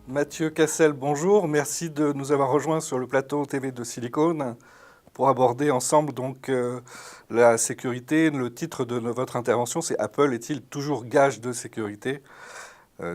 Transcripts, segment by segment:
Mathieu Cassel, bonjour. Merci de nous avoir rejoints sur le plateau TV de Silicon pour aborder ensemble la sécurité. Le titre de votre intervention, c'est Apple est-il toujours gage de sécurité?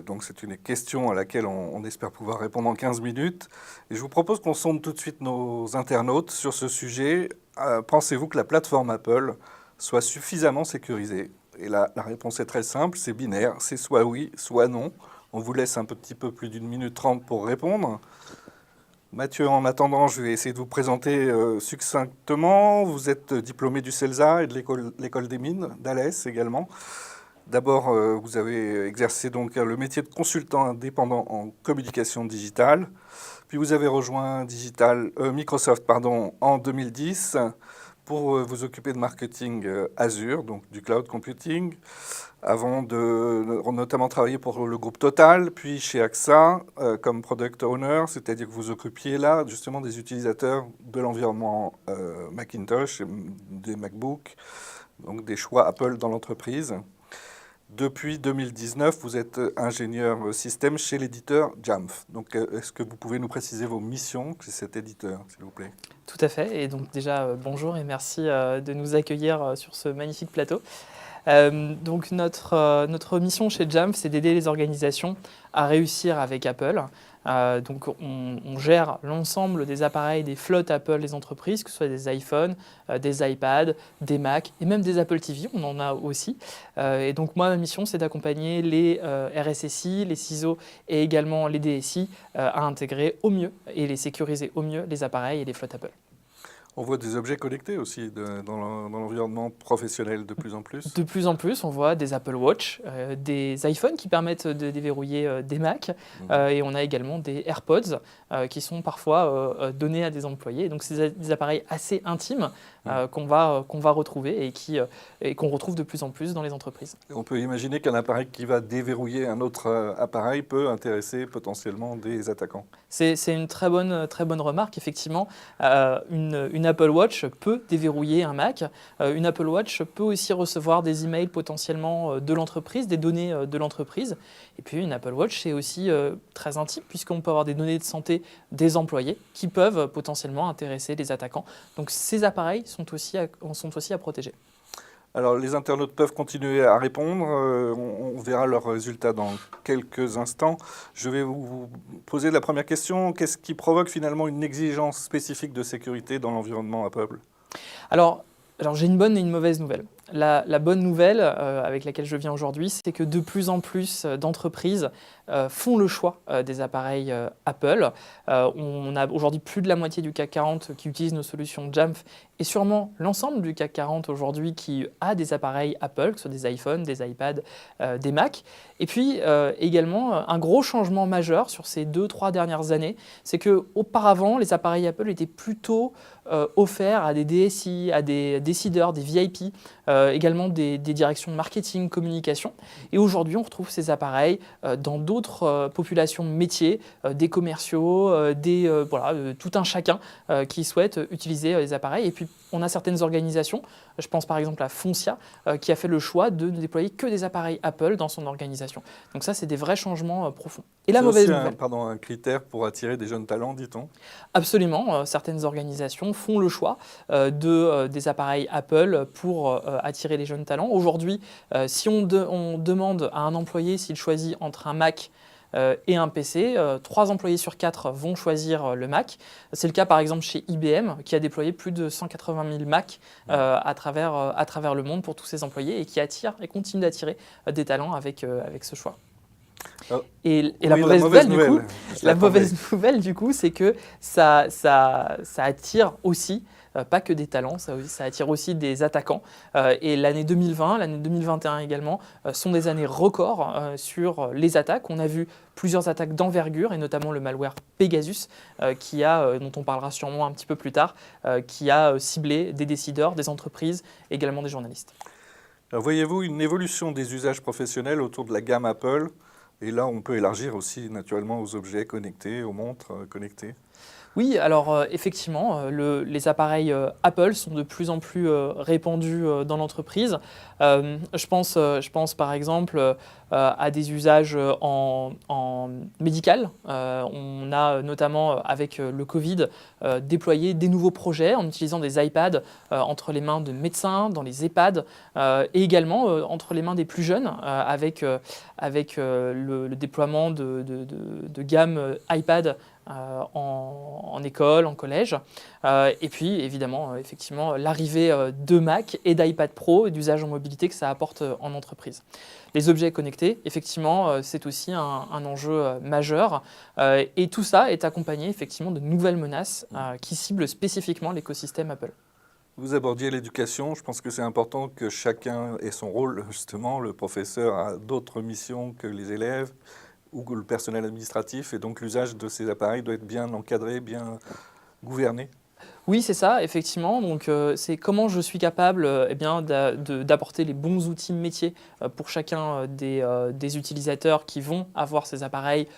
Donc c'est une question à laquelle on espère pouvoir répondre en 15 minutes. Et je vous propose qu'on sonde tout de suite nos internautes sur ce sujet. Pensez-vous que la plateforme Apple soit suffisamment sécurisée? Et la réponse est très simple, c'est binaire, c'est soit oui, soit non. On vous laisse un petit peu plus d'une minute 30 pour répondre. Mathieu, en attendant, je vais essayer de vous présenter succinctement. Vous êtes diplômé du CELSA et de l'école des mines d'Alès également. D'abord, vous avez exercé donc le métier de consultant indépendant en communication digitale. Puis vous avez rejoint Microsoft en 2010 pour vous occuper de marketing Azure, donc du cloud computing, avant de notamment travailler pour le groupe Total, puis chez AXA comme product owner, c'est-à-dire que vous occupiez là justement des utilisateurs de l'environnement Macintosh, des MacBooks, donc des choix Apple dans l'entreprise. Depuis 2019, vous êtes ingénieur système chez l'éditeur Jamf. Donc, est-ce que vous pouvez nous préciser vos missions chez cet éditeur, s'il vous plaît? Tout à fait. Et donc déjà, bonjour et merci de nous accueillir sur ce magnifique plateau. Donc notre mission chez Jamf, c'est d'aider les organisations à réussir avec Apple. Donc on gère l'ensemble des appareils, des flottes Apple des entreprises, que ce soit des iPhones, des iPads, des Mac et même des Apple TV, on en a aussi. Et donc moi, ma mission, c'est d'accompagner les RSSI, les CISO et également les DSI à intégrer au mieux et les sécuriser au mieux les appareils et les flottes Apple. On voit des objets connectés aussi dans l'environnement professionnel de plus en plus. De plus en plus, on voit des Apple Watch, des iPhones qui permettent de déverrouiller des Mac, et on a également des AirPods qui sont parfois donnés à des employés. Donc c'est des appareils assez intimes qu'on va retrouver et qu'on retrouve de plus en plus dans les entreprises. Et on peut imaginer qu'un appareil qui va déverrouiller un autre appareil peut intéresser potentiellement des attaquants. C'est une très bonne remarque, effectivement. Une Apple Watch peut déverrouiller un Mac. Une Apple Watch peut aussi recevoir des emails potentiellement de l'entreprise, des données de l'entreprise. Et puis une Apple Watch, c'est aussi très intime puisqu'on peut avoir des données de santé des employés qui peuvent potentiellement intéresser les attaquants. Donc ces appareils sont aussi à protéger. Alors, les internautes peuvent continuer à répondre. On verra leurs résultats dans quelques instants. Je vais vous poser la première question. Qu'est-ce qui provoque finalement une exigence spécifique de sécurité dans l'environnement Apple? Alors j'ai une bonne et une mauvaise nouvelle. La bonne nouvelle avec laquelle je viens aujourd'hui, c'est que de plus en plus d'entreprises font le choix des appareils Apple. On a aujourd'hui plus de la moitié du CAC 40 qui utilise nos solutions Jamf et sûrement l'ensemble du CAC 40 aujourd'hui qui a des appareils Apple, que ce soit des iPhones, des iPads, des Mac. Et puis également un gros changement majeur sur ces 2-3 dernières années, c'est qu'auparavant les appareils Apple étaient plutôt offerts à des DSI, à des décideurs, des VIP, également des directions marketing, communication. Et aujourd'hui, on retrouve ces appareils dans d'autres populations de métiers, des commerciaux, tout un chacun qui souhaite utiliser les appareils. Et puis, on a certaines organisations, je pense par exemple à Foncia, qui a fait le choix de ne déployer que des appareils Apple dans son organisation. Donc ça, c'est des vrais changements profonds. Et la mauvaise nouvelle, un critère pour attirer des jeunes talents, dit-on? Absolument, certaines organisations font le choix des appareils Apple pour attirer les jeunes talents. Aujourd'hui, si on demande à un employé s'il choisit entre un Mac et un PC, 3 employés sur 4 vont choisir le Mac. C'est le cas par exemple chez IBM qui a déployé plus de 180 000 Mac à travers le monde pour tous ses employés et qui attire et continue d'attirer des talents avec ce choix. Et la mauvaise nouvelle, du coup, c'est que ça attire aussi, pas que des talents, ça attire aussi des attaquants. Et l'année 2020, l'année 2021 également, sont des années records sur les attaques. On a vu plusieurs attaques d'envergure, et notamment le malware Pegasus, dont on parlera sûrement un petit peu plus tard, qui a ciblé des décideurs, des entreprises, également des journalistes. Alors, voyez-vous une évolution des usages professionnels autour de la gamme Apple? Et là, on peut élargir aussi naturellement aux objets connectés, aux montres connectées. Oui, alors effectivement, les appareils Apple sont de plus en plus répandus dans l'entreprise. Je pense par exemple à des usages en médical. On a notamment avec le Covid déployé des nouveaux projets en utilisant des iPads entre les mains de médecins, dans les EHPAD et également entre les mains des plus jeunes avec le déploiement de gamme iPad en école, en collège. Et puis, évidemment, effectivement, l'arrivée de Mac et d'iPad Pro et d'usage en mobilité que ça apporte en entreprise. Les objets connectés, effectivement, c'est aussi un enjeu majeur. Et tout ça est accompagné, effectivement, de nouvelles menaces qui ciblent spécifiquement l'écosystème Apple. Vous abordiez l'éducation, je pense que c'est important que chacun ait son rôle, justement. Le professeur a d'autres missions que les élèves ou que le personnel administratif, et donc l'usage de ces appareils doit être bien encadré, bien gouverné. Oui, c'est ça, effectivement. Donc, c'est comment je suis capable eh bien, d'apporter les bons outils métiers pour chacun des utilisateurs qui vont avoir ces appareils,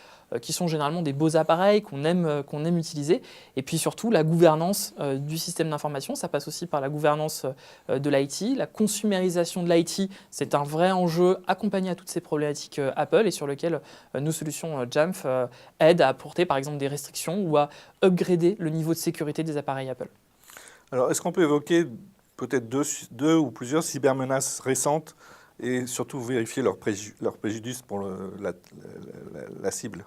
qui sont généralement des beaux appareils qu'on aime utiliser. Et puis surtout, la gouvernance du système d'information, ça passe aussi par la gouvernance de l'IT. La consumérisation de l'IT, c'est un vrai enjeu accompagné à toutes ces problématiques Apple et sur lequel nos solutions Jamf aident à apporter par exemple des restrictions ou à upgrader le niveau de sécurité des appareils Apple. Alors, est-ce qu'on peut évoquer peut-être deux ou plusieurs cybermenaces récentes et surtout vérifier leurs préjudices pour la cible?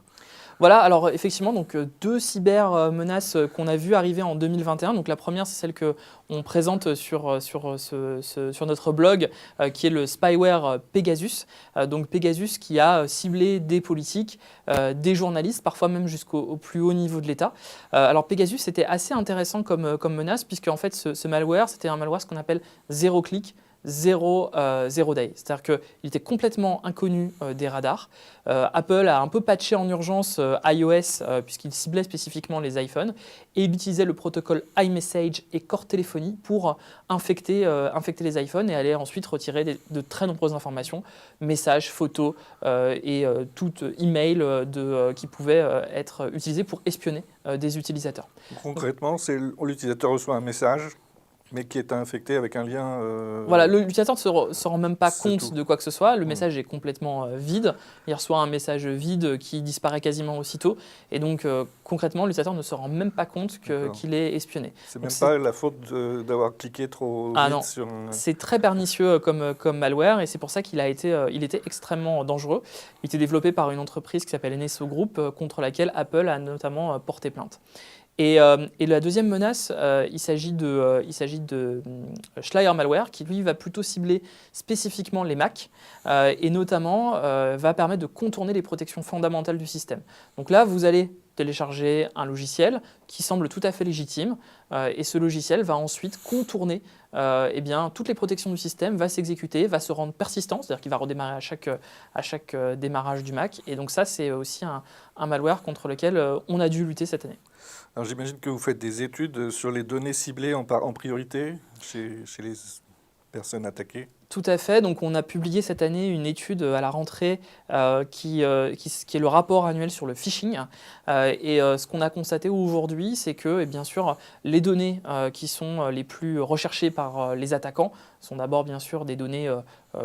Voilà, alors effectivement, donc, deux cyber-menaces qu'on a vues arriver en 2021. Donc, la première, c'est celle qu'on présente sur notre blog, qui est le spyware Pegasus. Donc Pegasus qui a ciblé des politiques, des journalistes, parfois même jusqu'au plus haut niveau de l'État. Alors Pegasus, c'était assez intéressant comme menace, puisque en fait, ce malware, c'était un malware ce qu'on appelle zéro clic. Zero day. C'est-à-dire qu'il était complètement inconnu des radars. Apple a un peu patché en urgence iOS puisqu'il ciblait spécifiquement les iPhones et il utilisait le protocole iMessage et Core Téléphonie pour infecter les iPhones et aller ensuite retirer de très nombreuses informations, messages, photos et tout email qui pouvait être utilisé pour espionner des utilisateurs. Concrètement, l'utilisateur reçoit un message mais qui est infecté avec un lien... Voilà, l'utilisateur ne se rend même pas compte tout. de quoi que ce soit. Le message est complètement vide. Il reçoit un message vide qui disparaît quasiment aussitôt. Et donc, concrètement, l'utilisateur ne se rend même pas compte qu'il est espionné. C'est même pas la faute d'avoir cliqué trop vite sur... C'est très pernicieux comme malware et c'est pour ça qu'il était extrêmement dangereux. Il était développé par une entreprise qui s'appelle NSO Group, contre laquelle Apple a notamment porté plainte. Et la deuxième menace, il s'agit de Schleier Malware qui lui va plutôt cibler spécifiquement les Mac et notamment va permettre de contourner les protections fondamentales du système. Donc là, vous allez télécharger un logiciel qui semble tout à fait légitime et ce logiciel va ensuite contourner toutes les protections du système, va s'exécuter, va se rendre persistant, c'est-à-dire qu'il va redémarrer à chaque démarrage du Mac. Et donc ça, c'est aussi un malware contre lequel on a dû lutter cette année. Alors j'imagine que vous faites des études sur les données ciblées en priorité chez les personnes attaquées. Tout à fait. Donc, on a publié cette année une étude à la rentrée qui est le rapport annuel sur le phishing. Ce qu'on a constaté aujourd'hui, c'est que, bien sûr, les données qui sont les plus recherchées par les attaquants sont d'abord, bien sûr, des données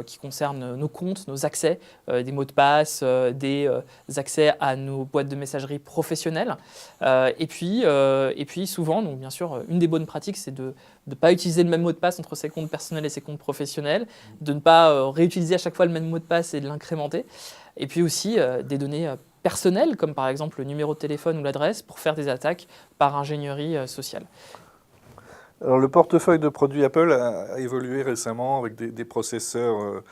qui concernent nos comptes, nos accès, des mots de passe, des accès à nos boîtes de messagerie professionnelles. Et puis, souvent, donc, bien sûr, une des bonnes pratiques, c'est de ne pas utiliser le même mot de passe entre ses comptes personnels et ses comptes professionnels, de ne pas réutiliser à chaque fois le même mot de passe et de l'incrémenter. Et puis aussi des données personnelles, comme par exemple le numéro de téléphone ou l'adresse, pour faire des attaques par ingénierie sociale. Alors, le portefeuille de produits Apple a évolué récemment avec des processeurs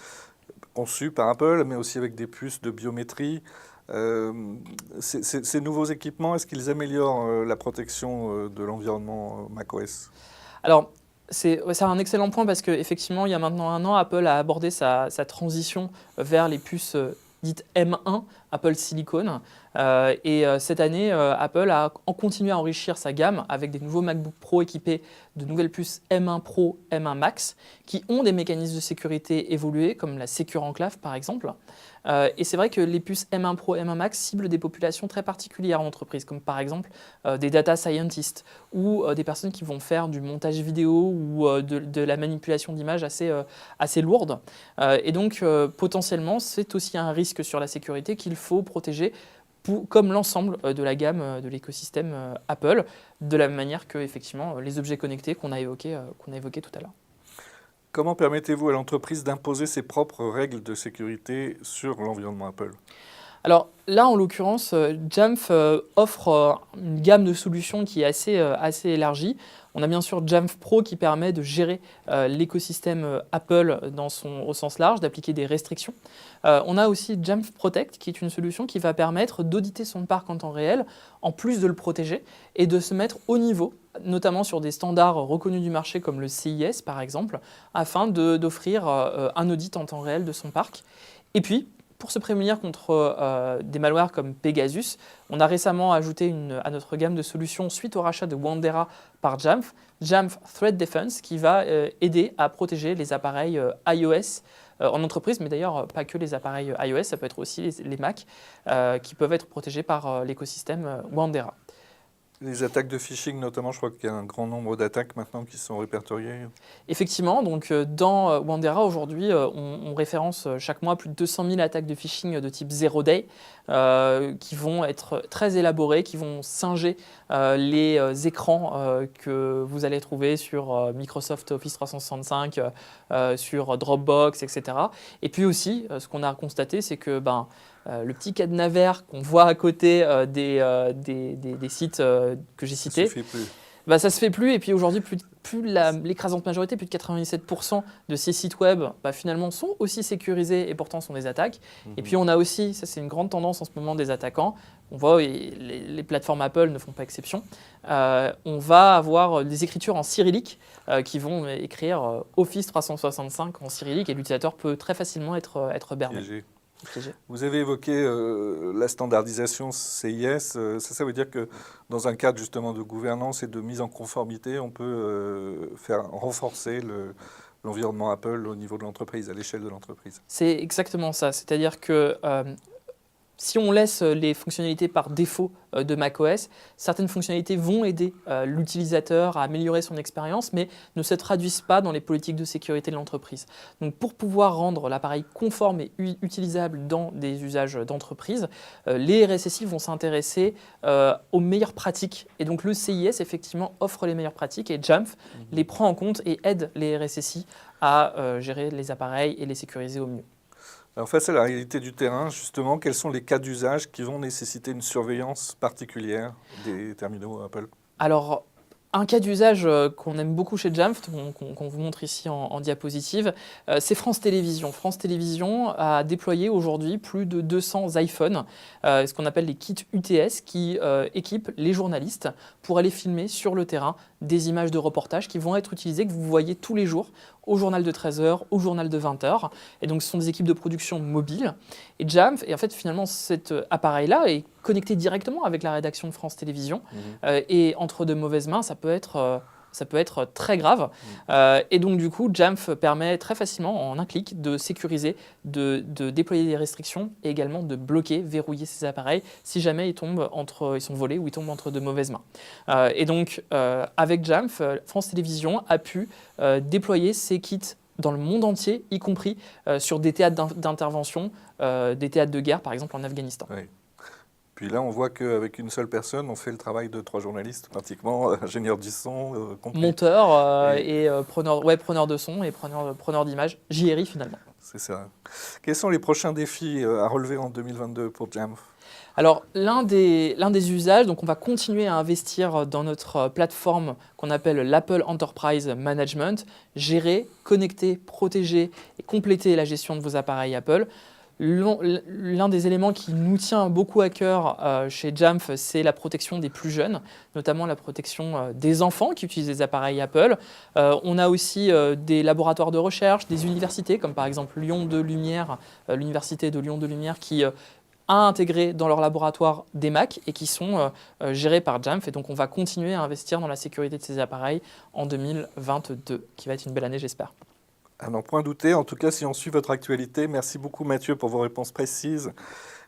conçus par Apple, mais aussi avec des puces de biométrie. Ces nouveaux équipements, est-ce qu'ils améliorent la protection de l'environnement macOS ? Alors, c'est un excellent point parce qu'effectivement, il y a maintenant un an, Apple a abordé sa transition vers les puces dites M1, Apple Silicon, Cette année, Apple a continué à enrichir sa gamme avec des nouveaux MacBook Pro équipés de nouvelles puces M1 Pro, M1 Max, qui ont des mécanismes de sécurité évolués, comme la Secure Enclave par exemple. Et c'est vrai que les puces M1 Pro, M1 Max ciblent des populations très particulières en entreprise, comme par exemple des data scientists ou des personnes qui vont faire du montage vidéo ou de la manipulation d'images assez lourde. Et donc potentiellement, c'est aussi un risque sur la sécurité qu'il faut protéger comme l'ensemble de la gamme de l'écosystème Apple, de la même manière que effectivement, les objets connectés qu'on a évoqués tout à l'heure. Comment permettez-vous à l'entreprise d'imposer ses propres règles de sécurité sur l'environnement Apple? Alors là, en l'occurrence, Jamf offre une gamme de solutions qui est assez élargie. On a bien sûr Jamf Pro qui permet de gérer l'écosystème Apple au sens large, d'appliquer des restrictions. On a aussi Jamf Protect qui est une solution qui va permettre d'auditer son parc en temps réel, en plus de le protéger et de se mettre au niveau, notamment sur des standards reconnus du marché comme le CIS par exemple, afin d'offrir un audit en temps réel de son parc. Et puis, pour se prémunir contre des malwares comme Pegasus, on a récemment ajouté à notre gamme de solutions suite au rachat de Wandera par Jamf, Jamf Threat Defense, qui va aider à protéger les appareils iOS en entreprise, mais d'ailleurs pas que les appareils iOS, ça peut être aussi les Mac qui peuvent être protégés par l'écosystème Wandera. Les attaques de phishing notamment, je crois qu'il y a un grand nombre d'attaques maintenant qui sont répertoriées. Effectivement, donc dans Wandera aujourd'hui, on référence chaque mois plus de 200 000 attaques de phishing de type Zero Day qui vont être très élaborées, qui vont singer les écrans que vous allez trouver sur Microsoft Office 365, sur Dropbox, etc. Et puis aussi, ce qu'on a constaté, c'est que le petit cadenas vert qu'on voit à côté des sites que j'ai cités, ça se fait plus. Et puis aujourd'hui, l'écrasante majorité, plus de 97% de ces sites web finalement sont aussi sécurisés et pourtant sont des attaques. Et puis on a aussi, ça c'est une grande tendance en ce moment des attaquants, on voit les plateformes Apple ne font pas exception, on va avoir des écritures en cyrillique qui vont écrire Office 365 en cyrillique et l'utilisateur peut très facilement être berné. Vous avez évoqué la standardisation CIS. Ça veut dire que dans un cadre justement de gouvernance et de mise en conformité, on peut faire renforcer l'environnement Apple au niveau de l'entreprise, à l'échelle de l'entreprise. C'est exactement ça. C'est-à-dire que si on laisse les fonctionnalités par défaut de macOS, certaines fonctionnalités vont aider l'utilisateur à améliorer son expérience, mais ne se traduisent pas dans les politiques de sécurité de l'entreprise. Donc pour pouvoir rendre l'appareil conforme et utilisable dans des usages d'entreprise, les RSSI vont s'intéresser aux meilleures pratiques. Et donc le CIS, effectivement, offre les meilleures pratiques et Jamf les prend en compte et aide les RSSI à gérer les appareils et les sécuriser au mieux. Alors face à la réalité du terrain, justement, quels sont les cas d'usage qui vont nécessiter une surveillance particulière des terminaux Apple? Alors, un cas d'usage qu'on aime beaucoup chez Jamf, qu'on vous montre ici en diapositive, c'est France Télévisions. France Télévisions a déployé aujourd'hui plus de 200 iPhones, ce qu'on appelle les kits UTS, qui équipent les journalistes pour aller filmer sur le terrain des images de reportage qui vont être utilisées, que vous voyez tous les jours au journal de 13h, au journal de 20h. Et donc, ce sont des équipes de production mobiles. Et Jamf, et en fait, finalement, cet appareil-là est connecté directement avec la rédaction de France Télévisions. Et entre de mauvaises mains, ça peut être très grave. Et donc, du coup, Jamf permet très facilement, en un clic, de sécuriser, de déployer des restrictions et également de bloquer, verrouiller ces appareils si jamais ils sont volés ou ils tombent entre de mauvaises mains. Et donc, avec Jamf, France Télévisions a pu déployer ces kits dans le monde entier, y compris sur des théâtres d'intervention, des théâtres de guerre, par exemple en Afghanistan. Oui. Puis là, on voit qu'avec une seule personne, on fait le travail de 3 journalistes, pratiquement, ingénieur du son, monteur et preneur de son et preneur d'images, JRI finalement. C'est ça. Quels sont les prochains défis à relever en 2022 pour Jamf? Alors, l'un des usages, donc on va continuer à investir dans notre plateforme qu'on appelle l'Apple Enterprise Management, gérer, connecter, protéger et compléter la gestion de vos appareils Apple. L'un des éléments qui nous tient beaucoup à cœur chez Jamf, c'est la protection des plus jeunes, notamment la protection des enfants qui utilisent des appareils Apple. On a aussi des laboratoires de recherche, des universités, comme par exemple Lyon 2 Lumière, l'université de Lyon 2 Lumière, qui à intégrer dans leur laboratoire des Mac et qui sont gérés par Jamf. Et donc, on va continuer à investir dans la sécurité de ces appareils en 2022, qui va être une belle année, j'espère. À n'en point douter. En tout cas, si on suit votre actualité, merci beaucoup Mathieu pour vos réponses précises.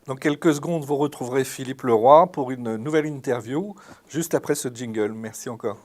Dans quelques secondes, vous retrouverez Philippe Leroy pour une nouvelle interview, juste après ce jingle. Merci encore.